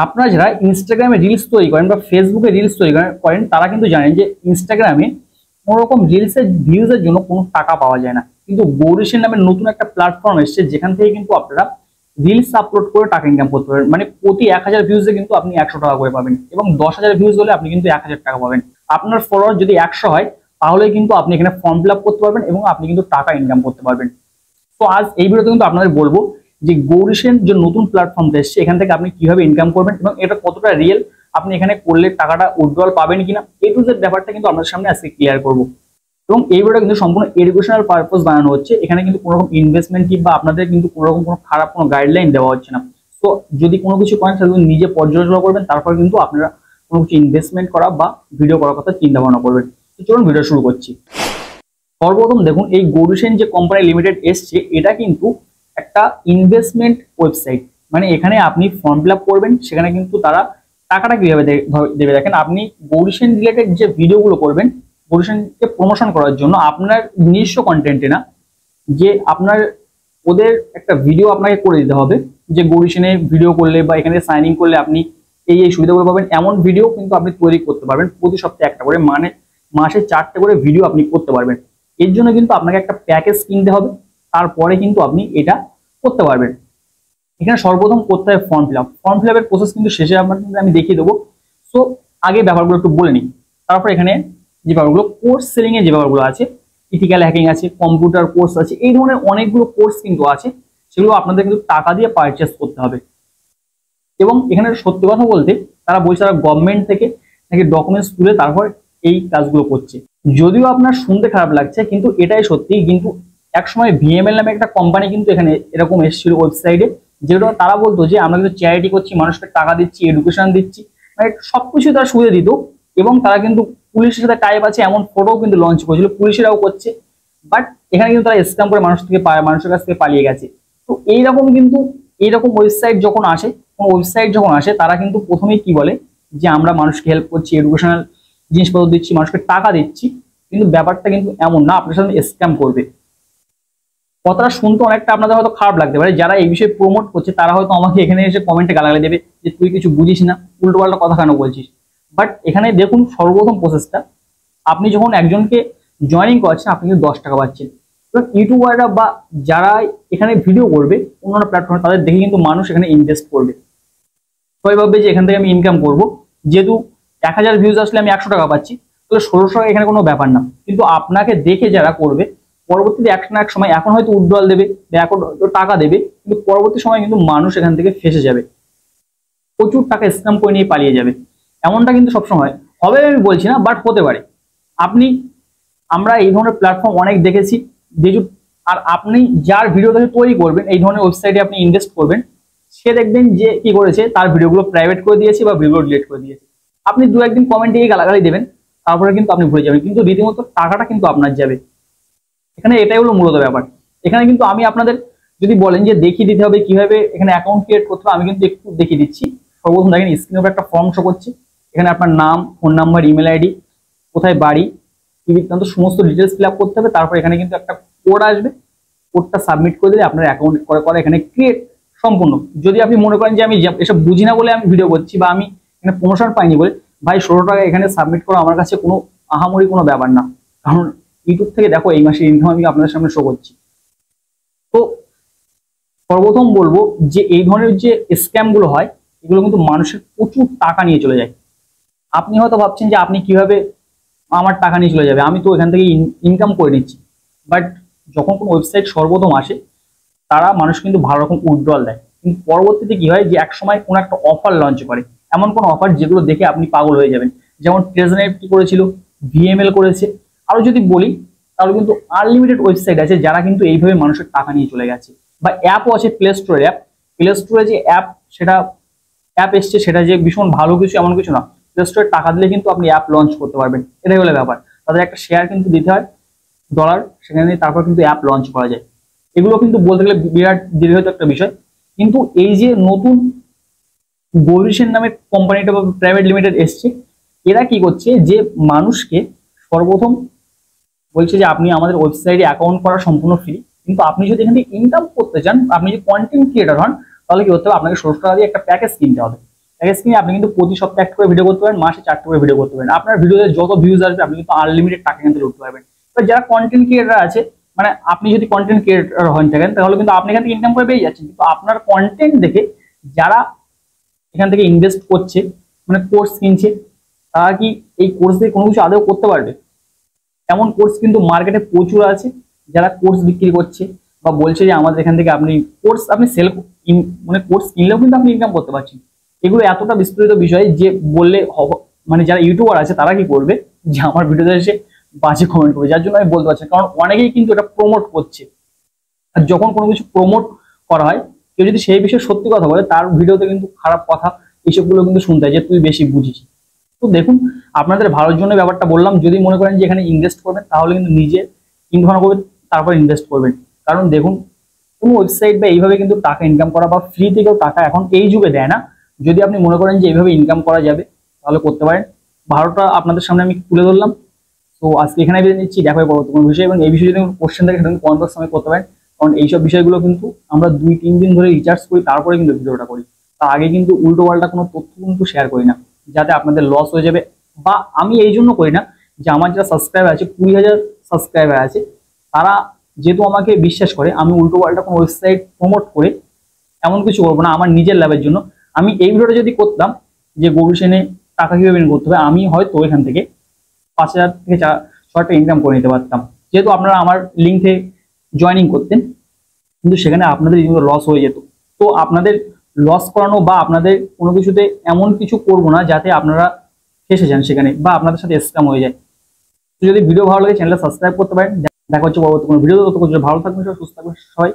আপনারা যারা ইনস্টাগ্রামে রিলস তৈরি করেন বা ফেসবুকে রিলস তৈরি করেন তারা কিন্তু জানেন যে ইনস্টাগ্রামে কোনো রকম রিলসের ভিউজের জন্য কোনো টাকা পাওয়া যায় না, কিন্তু গৌরিশের নামে নতুন একটা প্ল্যাটফর্ম এসেছে যেখান থেকে কিন্তু আপনারা রিলস আপলোড করে টাকা ইনকাম করতে পারবেন। মানে প্রতি 1000 ভিউজে কিন্তু আপনি 100 টাকা করে পাবেন এবং 10,000 ভিউজ হলে আপনি কিন্তু 1000 টাকা পাবেন। আপনার ফলোয়ার যদি 100 হয় তাহলে কিন্তু আপনি এখানে ফর্ম ফিল আপ করতে পারবেন এবং আপনি কিন্তু টাকা ইনকাম করতে পারবেন। তো আজ এই ভিডিওতে কিন্তু আপনাদের বলবো যে গৌরিশের যে নতুন প্ল্যাটফর্মটা এসেছে এখান থেকে আপনি কিভাবে ইনকাম করবেন এবং এটা কতটা রিয়েল, আপনি এখানে করলে টাকাটা উইথড্রল পাবেন কিনা, এই টু জেড ব্যাপারটা কিন্তু আপনাদের সামনে আজকে ক্লিয়ার করবো। এবং এই ভিডিওটা কিন্তু সম্পূর্ণ এডুকেশনাল পারপোজ বানানো হচ্ছে, এখানে কিন্তু কোনো রকম ইনভেস্টমেন্ট কিংবা আপনাদের কিন্তু কোনো রকম কোনো খারাপ কোনো গাইডলাইন দেওয়া হচ্ছে না। তো যদি কোনো কিছু করেন সেগুলো নিজে পর্যালোচনা করবেন, তারপর কিন্তু আপনারা কোনো কিছু ইনভেস্টমেন্ট করা বা ভিডিও করার কথা চিন্তা ভাবনা করবেন। তো চলুন ভিডিও শুরু করছি। সর্বপ্রথম দেখুন, এই গৌরিশেন যে কোম্পানি লিমিটেড এসছে এটা কিন্তু একটা ইনভেস্টমেন্ট ওয়েবসাইট। মানে এখানে আপনি ফর্ম ফিল আপ করবেন, সেখানে কিন্তু তারা টাকাটা কিভাবে দেবে দেখেন। আপনি গৌরিশেন রিলেটেড যে ভিডিওগুলো করবেন গৌরিশেনকে প্রমোশন করার জন্য আপনার নিজস্ব কন্টেন্টে না, যে আপনার ওদের একটা ভিডিও আপনাকে করে দিতে হবে যে গৌরিশেনে ভিডিও করলে বা এখানে সাইন ইন করলে আপনি এই সুবিধাগুলো পাবেন, এমন ভিডিও কিন্তু আপনি তৈরি করতে পারবেন। প্রতি সপ্তাহে একটা করে, মানে মাসে 4টে করে ভিডিও আপনি করতে পারবেন। এর জন্য কিন্তু আপনাকে একটা প্যাকেজ কিনতে হবে, তারপরে কিন্তু আপনি এটা করতে পারবেন। এখানে সর্বপ্রথম করতে হবে form fill up. Form fill আপের প্রসেস কিন্তু শেষে আপনাদের আমি দেখিয়ে দেবো। সো আগে ব্যাপারগুলো একটু বলে নিই, তারপর এখানে যে ব্যাপারগুলো কোর্স সেলিং এর যে ব্যাপারগুলো আছে, ইথিক্যাল হ্যাকিং আছে, কম্পিউটার কোর্স আছে, এই ধরনের অনেকগুলো কোর্স কিন্তু আছে, সেগুলো আপনাদের কিন্তু টাকা দিয়ে পারচেস করতে হবে। এবং এখানে সত্যি কথা বলতে তারা বলছে তারা গভর্নমেন্ট থেকে নাকি ডকুমেন্টস তুলে তারপর এই কাজগুলো করছে। যদিও আপনার শুনতে খারাপ লাগছে কিন্তু এটাই সত্যি। কিন্তু একসময় ভিএমএল নামে একটা কোম্পানি কিন্তু এখানে এরকম এসেছিল ওয়েবসাইটে, যেটা তারা বলতো যে আমরা কিন্তু চ্যারিটি করছি, মানুষকে টাকা দিচ্ছি, এডুকেশন দিচ্ছি, মানে সবকিছু তারা সুবিধা দিত। এবং তারা কিন্তু পুলিশের সাথে টাইপ আছে এমন ফটোও কিন্তু লঞ্চ করেছিল, পুলিশেরাও করছে। বাট এখানে কিন্তু তারা স্ক্যাম করে মানুষের কাছ থেকে পালিয়ে গেছে। তো এইরকম ওয়েবসাইট যখন আসে, কোনো ওয়েবসাইট যখন আসে তারা কিন্তু প্রথমেই কি বলে যে আমরা মানুষকে হেল্প করছি, এডুকেশনাল জিনিসপত্র দিচ্ছি, মানুষকে টাকা দিচ্ছি, কিন্তু ব্যাপারটা কিন্তু এমন না, আপনার সাথে স্ক্যাম করবে। কথাটা শুনতে অনেকটা আপনাদের হয়তো খারাপ লাগতে পারে, যারা এই বিষয়ে প্রমোট করছে তারা হয়তো আমাকে এখানে এসে কমেন্টে গালাগালি দেবে যে তুই কিছু বুঝিস না, উল্টোপাল্টা কথা কেন বলছিস। বাট এখানে দেখুন সর্বপ্রথম প্রসেসটা, আপনি যখন একজনকে জয়েনিং করাচ্ছেন আপনি কিন্তু 10 টাকা পাচ্ছেন। এবং ইউটিউবাররা বা যারা এখানে ভিডিও করবে অন্যান্য প্ল্যাটফর্মে তাদের দেখে কিন্তু মানুষ এখানে ইনভেস্ট করবে। সবাই ভাববে যে এখান থেকে আমি ইনকাম করবো, যেহেতু 1000 ভিউজ আসলে আমি 100 টাকা পাচ্ছি, তাহলে 1600 টাকা এখানে কোনো ব্যাপার না। কিন্তু আপনাকে দেখে যারা করবে পরবর্তীতে এক না এক সময়, এখন হয়তো উইথড্রল দেবে বা এখন টাকা দেবে, কিন্তু পরবর্তী সময় কিন্তু মানুষ এখান থেকে ফেসে যাবে, প্রচুর টাকা স্ক্যাম করে নিয়ে পালিয়ে যাবে। এমনটা কিন্তু সবসময় হবে আমি বলছি না, বাট হতে পারে। আমরা এই ধরনের প্ল্যাটফর্ম অনেক দেখেছি। আর আপনি যার ভিডিও দেখে তৈরি করবেন এই ধরনের ওয়েবসাইটে আপনি ইনভেস্ট করবেন, সে দেখবেন যে কি করেছে, তার ভিডিওগুলো প্রাইভেট করে দিয়েছে বা ভিডিও ডিলিট করে দিয়েছে। আপনি 2-1 দিন কমেন্টে গিয়ে গালাগালি দেবেন, তারপরে কিন্তু আপনি ভুলে যাবেন, কিন্তু রীতিমতো টাকাটা কিন্তু আপনার যাবে। এখানে এটাই হলো মূলত ব্যাপার। এখানে কিন্তু আমি আপনাদের যদি বলেন যে দেখিয়ে দিতে হবে কিভাবে এখানে অ্যাকাউন্ট ক্রিয়েট করতে হবে, আমি কিন্তু একটু দেখিয়ে দিচ্ছি। সর্বপ্রথম দেখেন স্ক্রিনের উপর একটা ফর্ম শো করছে, এখানে আপনার নাম, ফোন নাম্বার, ইমেল আইডি, কোথায় বাড়ি, কি বৃত্তান্ত সমস্ত ডিটেলস ফিল আপ করতে হবে। তারপর এখানে কিন্তু একটা কোড আসবে, কোডটা সাবমিট করে দিলে আপনার অ্যাকাউন্ট করে এখানে ক্রিয়েট সম্পূর্ণ। যদি আপনি মনে করেন যে আমি এসব বুঝি না বলে আমি ভিডিও করছি বা আমি এখানে প্রমোশন পাইনি বলে, ভাই 16 টাকা এখানে সাবমিট করা আমার কাছে কোনো আহামরি কোনো ব্যাপার না, কারণ ইউটিউব থেকে দেখো এই মাসের ইনকাম আমি আপনাদের সামনে শো করছি। তো সর্বপ্রথম বলবো যে এই ধরনের যে স্ক্যাম গুলো হয় এগুলো কিন্তু মানুষের প্রচুর টাকা নিয়ে চলে যায়। আপনি হয়তো ভাবছেন যে আপনি কিভাবে আমার টাকা নিয়ে চলে যাবে, আমি তো এখান থেকে ইনকাম করে নিচ্ছি। বাট যখন কোনো ওয়েবসাইট সর্বপ্রথম আসে তারা মানুষ কিন্তু ভালো রকম উইথড্রল দেয়, কিন্তু পরবর্তীতে কি হয় যে এক সময় কোনো একটা অফার লঞ্চ করে, এমন কোনো অফার যেগুলো দেখে আপনি পাগল হয়ে যাবেন। যেমন ট্রেজনেট কি করেছিল, ভিএমএল করেছে। আরো যদি বলি তাহলে কিন্তু আনলিমিটেড ওয়েবসাইট আছে যারা কিন্তু এইভাবে মানুষের টাকা নিয়ে চলে গেছে। বা অ্যাপও আছে, প্লে স্টোরের অ্যাপ। প্লে স্টোরে যে অ্যাপ এসছে সেটা যে ভীষণ ভালো কিছু এমন কিছু না, প্লে স্টোরে টাকা দিলে কিন্তু আপনি অ্যাপ লঞ্চ করতে পারবেন, এটাই হলো ব্যাপার। তাদের একটা শেয়ার কিন্তু দিতে হয় $, সেখানে তারপর কিন্তু অ্যাপ লঞ্চ করা যায়। এগুলো কিন্তু বলতে গেলে বিরাট দীর্ঘত একটা বিষয়। কিন্তু এই যে নতুন গৌরিশেন নামের কোম্পানিটা বা প্রাইভেট লিমিটেড এসছে, এরা কি করছে যে মানুষকে সর্বপ্রথম বলছে যে আপনি আমাদের ওয়েবসাইটে অ্যাকাউন্ট করা সম্পূর্ণ ফ্রি, কিন্তু আপনি যদি এখান থেকে ইনকাম করতে চান, আপনি যদি কন্টেন্ট ক্রিয়েটর হন, তাহলে কি করতে হবে, আপনাকে 16 টাকা দিয়ে একটা প্যাকেজ কিনতে হবে। স্ক্রিনে আপনি কিন্তু প্রতি সপ্তাহে একটা করে ভিডিও করতে পারেন, মাসে 4টা করে ভিডিও করতে পারেন। আপনার ভিডিওতে যত ভিউজ আসবে আপনি কিন্তু আনলিমিটেড টাকা কিন্তু লুটতে পারবেন। এবার যারা কন্টেন্ট ক্রিয়েটর আছে, মানে আপনি যদি কন্টেন্ট ক্রিয়েটর হন থাকেন তাহলে কিন্তু আপনি এখান থেকে ইনকাম করে পেয়ে যাচ্ছেন, কিন্তু আপনার কন্টেন্ট দেখে যারা এখান থেকে ইনভেস্ট করছে, মানে কোর্স কিনছে, তারা কি এই কোর্স দিয়ে কোনো কিছু আদৌ করতে পারবে? এমন কোর্স কিন্তু মার্কেটে প্রচুর আছে, যারা কোর্স বিক্রি করছে বা বলছে যে আমাদের এখান থেকে আপনি কোর্স আপনি সেল, মানে কোর্স কিনলেও কিন্তু আপনি ইনকাম করতে পারছেন। এগুলো এতটা বিস্তৃত বিষয় যে বললে মানে যারা ইউটিউবার আছে তারা কি করবে, যে আমার ভিডিওতে এসে বাজে কমেন্ট করবে, যার জন্য আমি বলতে পারছি না। কারণ অনেকেই কিন্তু এটা প্রমোট করছে, আর যখন কোনো কিছু প্রমোট করা হয়, কেউ যদি সেই বিষয়ে সত্যি কথা বলে তার ভিডিওতে কিন্তু খারাপ কথা এইসবগুলো কিন্তু শুনতে হয় যে তুই বেশি বুঝিস। তো দেখুন, আপনাদের ভালোর জন্য ব্যাপারটা বললাম। যদি মনে করেন যে এখানে ইনভেস্ট করবেন তাহলে কিন্তু নিজে চিন্তা ভাবনা করবেন, তারপর ইনভেস্ট করবেন। কারণ দেখুন, কোনো ওয়েবসাইট বা এইভাবে কিন্তু টাকা ইনকাম করা বা ফ্রি থেকেও টাকা এখন এই যুগে দেয় না। যদি আপনি মনে করেন যে এইভাবে ইনকাম করা যাবে তাহলে করতে পারেন। ভালোটা আপনাদের সামনে আমি তুলে ধরলাম। তো আজকে এখানে বেরিয়ে নিচ্ছি, দেখা হবে পরবর্তী কোনো বিষয়। এবং এই বিষয়ে যদি কোশ্চেন থাকে সেটা কমেন্ট বক্সে আমি করতে পারেন। কারণ এইসব বিষয়গুলো কিন্তু আমরা 2-3 দিন ধরে রিসার্চ করি, তারপরে কিন্তু ভিডিওটা করি। তার আগে কিন্তু উল্টো পাল্টা কোনো তথ্য কিন্তু শেয়ার করি না, যাতে আপনাদের লস হয়ে যাবে। বা আমি এই জন্য করি না যে আমার যারা সাবস্ক্রাইবার আছে, 20,000 সাবস্ক্রাইবার আছে, তারা যেহেতু আমাকে বিশ্বাস করে, আমি উল্টো পাল্টা কোনো ওয়েবসাইট প্রমোট করে এমন কিছু করবো না আমার নিজের লাভের জন্য। আমি এই ভিডিওটা যদি করতাম যে গরু সেনে টাকা কিভাবে ইনকাম করতে হবে, আমি হয়তো এখান থেকে 5,000 থেকে 6,000 টাকা ইনকাম করে নিতে পারতাম, যেহেতু আপনারা আমার লিঙ্ক থেকে জয়েনিং করতেন। কিন্তু সেখানে আপনাদের লস হয়ে যেত। তো আপনাদের লস করানো বা আপনাদের কোনো কিছুতে এমন কিছু করব না যাতে আপনারা ফেসে যান সেখানে বা আপনাদের সাথে স্ক্যাম হয়ে যায়। তো যদি ভিডিও ভালো লাগে চ্যানেলটা সাবস্ক্রাইব করতে পারেন। দেখা হচ্ছে পরবর্তী কোনো ভিডিও। ততক্ষণ ভালো থাকবেন, সুস্থ থাকবেন সবাই।